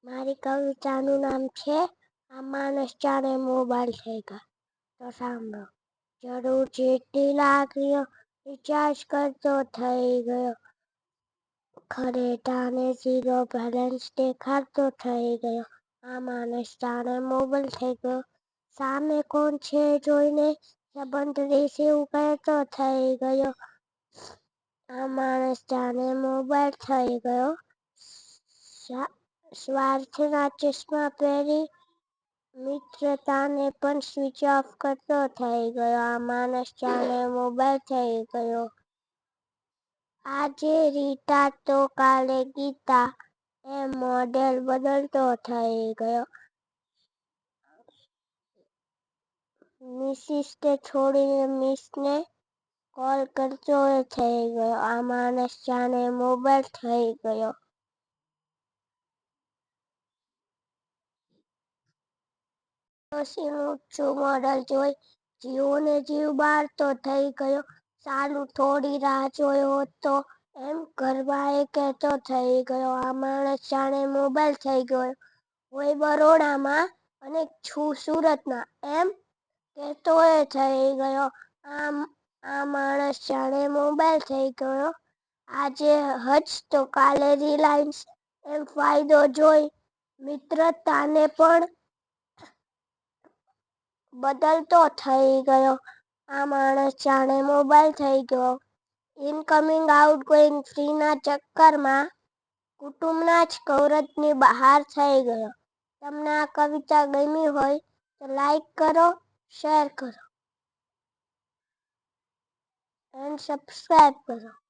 મારી કવિતાનું નામ છે આ માણસ જાણે મોબાઈલ થઈ ગયા. તો સાંભળો. જરૂર જેટલી લાગણીઓ રિચાર્જ કરતો થઈ ગયો. ખરેટાને ઝીરો બેલેન્સ દેખાડતો થઈ ગયો. આ માણસ જાણે મોબાઈલ થઈ ગયો. સામે કોણ છે જોઈને સંબંધ રિસીવ કરતો થઈ ગયો. આ માણસ જાણે મોબાઈલ થઈ ગયો. સ્વાર્થના ચશ્મા પહેરી મિત્રતાને પણ સ્વિચ ઓફ કરતો થઈ ગયો. આ માણસ જાણે મોબાઈલ થઈ ગયો. આજે રીટા તો કાલે ગીતા એમ મોડેલ બદલતો થઈ ગયો. મિસિસને છોડીને મિસને કોલ કરતો થઈ ગયો. આ માણસ જાણે મોબાઈલ થઈ ગયો. ડોશીનું ઊંચું મોડલ જોઈ જીવને જીવ બાળતો થઈ ગયો. સાલું થોડી રાહ જોયો તો એમ ગરબાએ કહેતો થઈ ગયો. આ માણસ જાણે મોબાઈલ થઈ ગયો. હોય બરોડામાં અને છું સુરતમાં એમ કહેતો થઈ ગયો. આ માણસ જાણે મોબાઈલ થઈ ગયો. આજે હજ તો કાલે રિલાયન્સ એમ ફાયદો જોઈ મિત્રતાને પણ બદલતો થઈ ગયો. આ માણસ જાણે મોબાઈલ થઈ ગયો. ઇનકમિંગ આઉટગોઈંગ ફ્રીના ચક્કરમાં કુટુંબના જ કવરેજની બહાર થઈ ગયો. તમને આ કવિતા ગમી હોય તો લાઈક કરો, શેર કરો એન્ડ સબસ્ક્રાઇબ કરો.